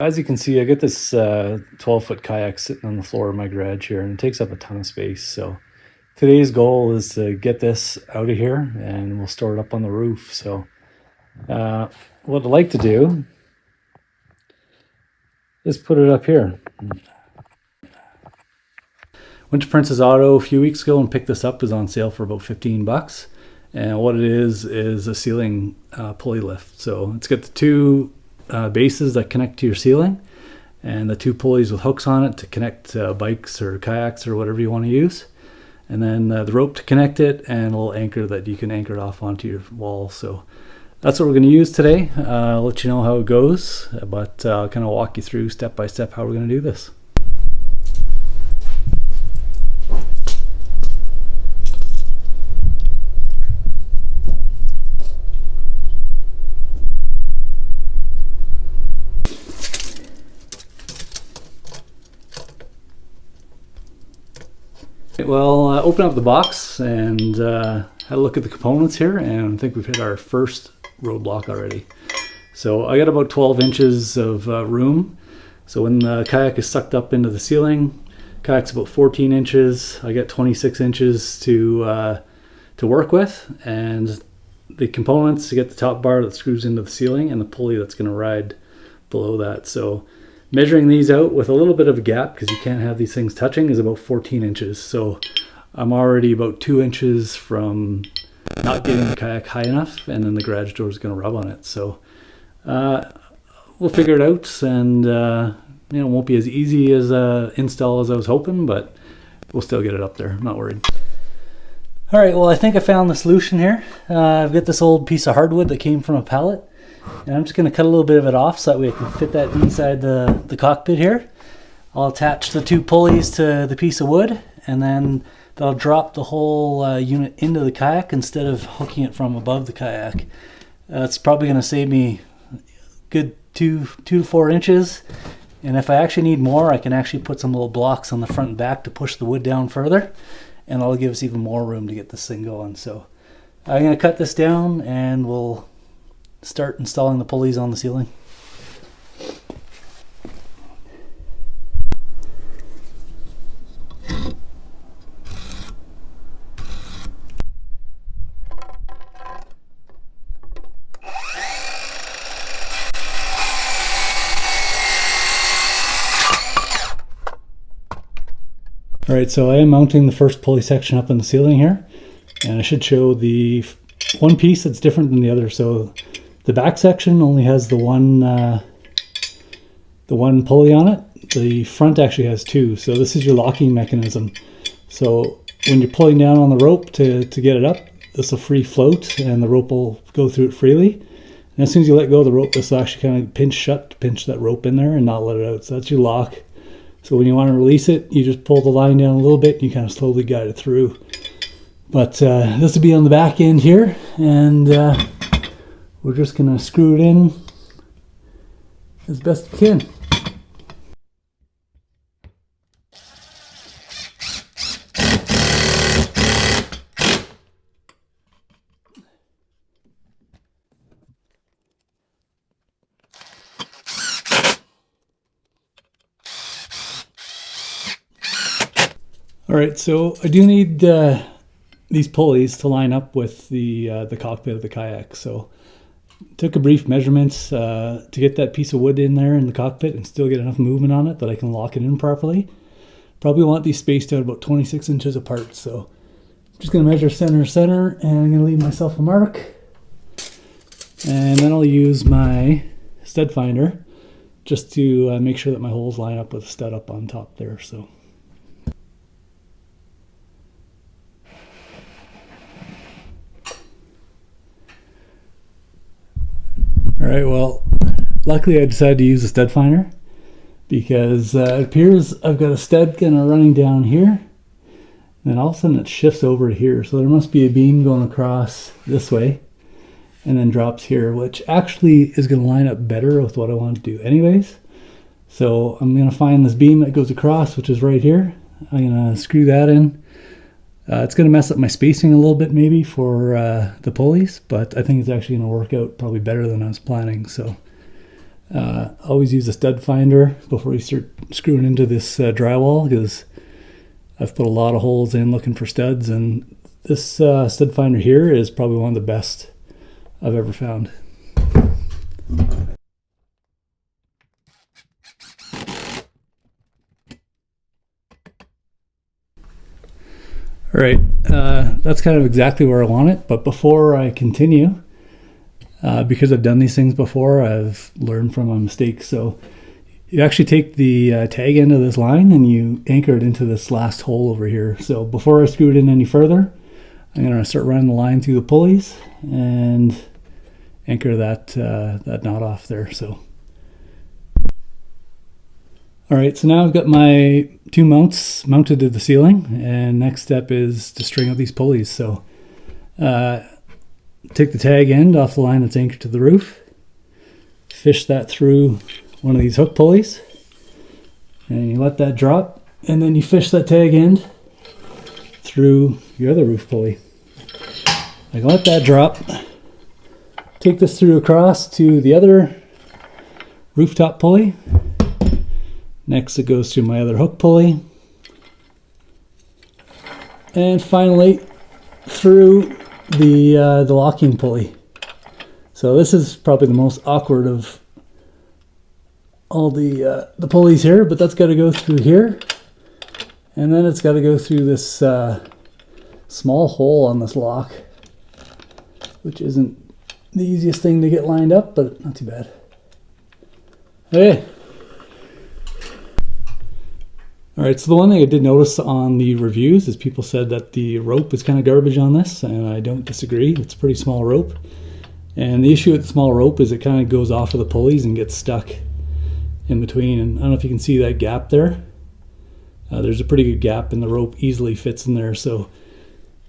As you can see, I got this 12-foot kayak sitting on the floor of my garage here, and it takes up a ton of space. So today's goal is to get this out of here, and we'll store it up on the roof. So what I'd like to do is put it up here. Went to Princess Auto a few weeks ago and picked this up. It was on sale for about 15 bucks. And what it is a ceiling pulley lift. So it's got the two bases that connect to your ceiling, and the two pulleys with hooks on it to connect bikes or kayaks or whatever you want to use, and then the rope to connect it, and a little anchor that you can anchor it off onto your wall. So that's what we're going to use today. I'll let you know how it goes, but I'll kind of walk you through step by step how we're going to do this. Well, open up the box and had a look at the components here, and I think we've hit our first roadblock already. So I got about 12 inches of room. So when the kayak is sucked up into the ceiling, kayak's about 14 inches. I got 26 inches to work with, and the components to get the top bar that screws into the ceiling and the pulley that's going to ride below that. So measuring these out with a little bit of a gap, because you can't have these things touching, is about 14 inches. So I'm already about 2 inches from not getting the kayak high enough, and then the garage door is going to rub on it. So we'll figure it out, and it won't be as easy as install as I was hoping, but we'll still get it up there. I'm not worried. All right, well, I think I found the solution here. I've got this old piece of hardwood that came from a pallet, and I'm just going to cut a little bit of it off so that way I can fit that inside the cockpit here. I'll attach the two pulleys to the piece of wood, and then that'll drop the whole unit into the kayak instead of hooking it from above the kayak. It's probably going to save me a good 2 to 4 inches, and if I actually need more, I can actually put some little blocks on the front and back to push the wood down further, and that'll give us even more room to get this thing going. So I'm going to cut this down, and we'll start installing the pulleys on the ceiling. Alright, so I am mounting the first pulley section up in the ceiling here, and I should show the one piece that's different than the other. So the back section only has the one pulley on it. The front actually has two, so this is your locking mechanism. So when you're pulling down on the rope to get it up, this will free float and the rope will go through it freely. And as soon as you let go of the rope, this will actually kind of pinch shut to pinch that rope in there and not let it out. So that's your lock. So when you want to release it, you just pull the line down a little bit and you kind of slowly guide it through. But this will be on the back end here, and we're just going to screw it in as best we can. Alright, so I do need these pulleys to line up with the cockpit of the kayak. So took a brief measurements to get that piece of wood in there in the cockpit and still get enough movement on it that I can lock it in properly. Probably want these spaced out about 26 inches apart. So I'm just going to measure center to center, and I'm going to leave myself a mark. And then I'll use my stud finder just to make sure that my holes line up with the stud up on top there. So alright, well, luckily I decided to use a stud finder because it appears I've got a stud kind of running down here, and then all of a sudden it shifts over to here. So there must be a beam going across this way and then drops here, which actually is going to line up better with what I want to do anyways. So I'm going to find this beam that goes across, which is right here. I'm going to screw that in. It's going to mess up my spacing a little bit maybe for the pulleys, but I think it's actually going to work out probably better than I was planning. So Always use a stud finder before you start screwing into this drywall, because I've put a lot of holes in looking for studs, and this stud finder here is probably one of the best I've ever found. All right, that's kind of exactly where I want it, but before I continue, because I've done these things before, I've learned from my mistakes. So you actually take the tag end of this line and you anchor it into this last hole over here. So before I screw it in any further, I'm going to start running the line through the pulleys and anchor that knot off there. So, all right, so now I've got my 2 mounts mounted to the ceiling, and next step is to string up these pulleys. So take the tag end off the line that's anchored to the roof, fish that through one of these hook pulleys, and you let that drop, and then you fish that tag end through your other roof pulley. Like, let that drop, take this through across to the other rooftop pulley. Next it goes to my other hook pulley, and finally through the locking pulley. So this is probably the most awkward of all the pulleys here, but that's got to go through here, and then it's got to go through this small hole on this lock, which isn't the easiest thing to get lined up, but not too bad. Okay. All right, so the one thing I did notice on the reviews is people said that the rope is kind of garbage on this, and I don't disagree. It's a pretty small rope. And the issue with the small rope is it kind of goes off of the pulleys and gets stuck in between. And I don't know if you can see that gap there. There's a pretty good gap, and the rope easily fits in there. So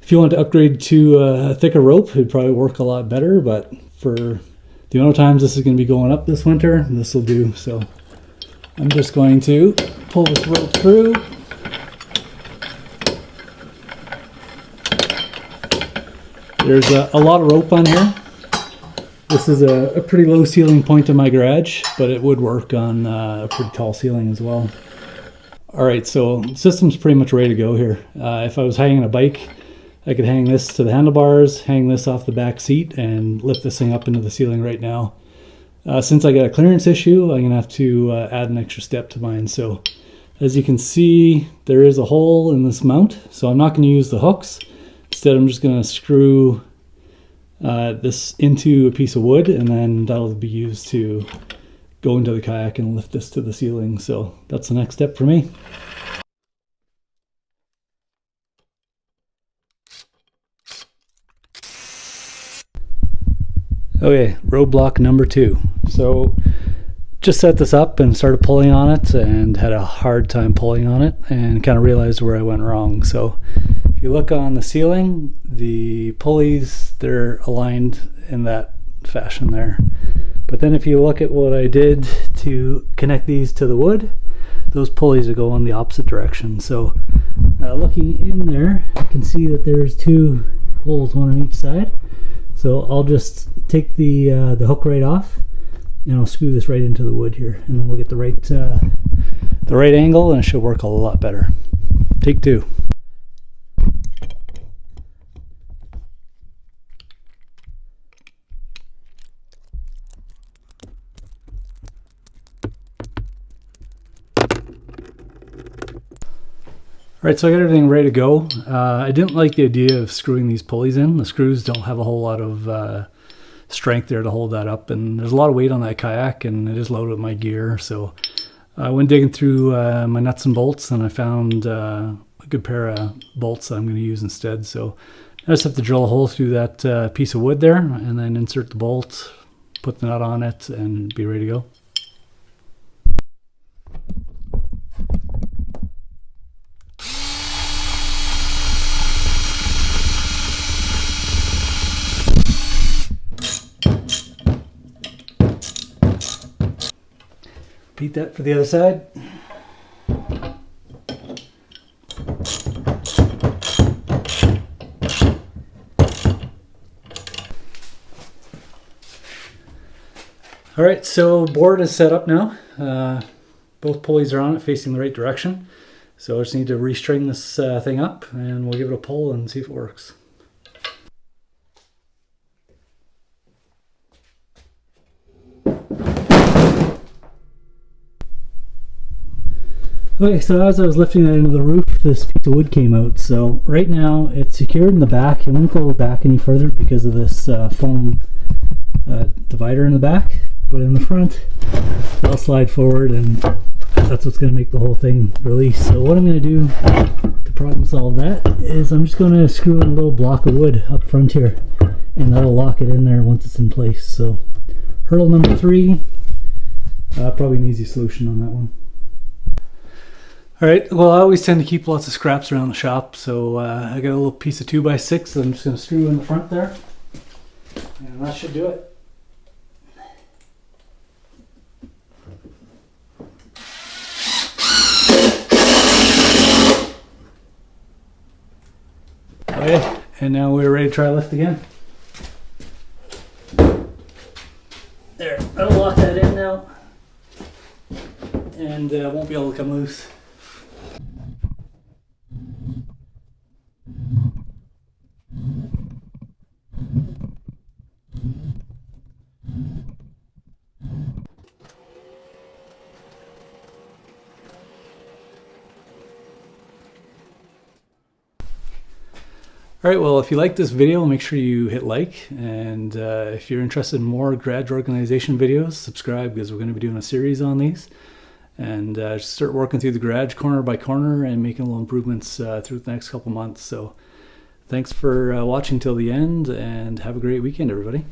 if you want to upgrade to a thicker rope, it'd probably work a lot better. But for the amount of times this is going to be going up this winter, this will do. So I'm just going to pull this rope through. There's a lot of rope on here. This is a pretty low ceiling point in my garage, but it would work on a pretty tall ceiling as well. All right, so the system's pretty much ready to go here. If I was hanging a bike, I could hang this to the handlebars, hang this off the back seat, and lift this thing up into the ceiling right now. Since I got a clearance issue, I'm gonna have to add an extra step to mine. So as you can see, there is a hole in this mount, so I'm not gonna use the hooks. Instead, I'm just gonna screw this into a piece of wood, and then that'll be used to go into the kayak and lift this to the ceiling. So that's the next step for me. Okay, roadblock number 2. So just set this up and started pulling on it, and had a hard time pulling on it, and kind of realized where I went wrong. So if you look on the ceiling, the pulleys, they're aligned in that fashion there. But then if you look at what I did to connect these to the wood, those pulleys are going the opposite direction. So looking in there, you can see that there's 2 holes, one on each side. So I'll just take the hook right off, and I'll screw this right into the wood here, and then we'll get the right angle, and it should work a lot better. Take 2. All right, so I got everything ready to go. I didn't like the idea of screwing these pulleys in. The screws don't have a whole lot of strength there to hold that up, and there's a lot of weight on that kayak, and it is loaded with my gear. So I went digging through my nuts and bolts, and I found a good pair of bolts that I'm going to use instead. So I just have to drill a hole through that piece of wood there, and then insert the bolt, put the nut on it, and be ready to go. Repeat that for the other side. All right, so board is set up now. Both pulleys are on it, facing the right direction. So I just need to restring this thing up, and we'll give it a pull and see if it works. Okay, so as I was lifting that into the roof, this piece of wood came out. So right now it's secured in the back. It won't go back any further because of this foam divider in the back. But in the front, I'll slide forward, and that's what's going to make the whole thing release. So what I'm going to do to problem solve that is I'm just going to screw in a little block of wood up front here, and that'll lock it in there once it's in place. So hurdle number 3, probably an easy solution on that one. All right, well, I always tend to keep lots of scraps around the shop, so I got a little piece of 2x6 that I'm just going to screw in the front there, and that should do it. Okay, and now we're ready to try lift again. There, I'll lock that in now, and won't be able to come loose. All right, well, if you like this video, make sure you hit like, and if you're interested in more garage organization videos, subscribe, because we're going to be doing a series on these, and just start working through the garage corner by corner and making little improvements through the next couple months. So thanks for watching till the end, and have a great weekend, everybody.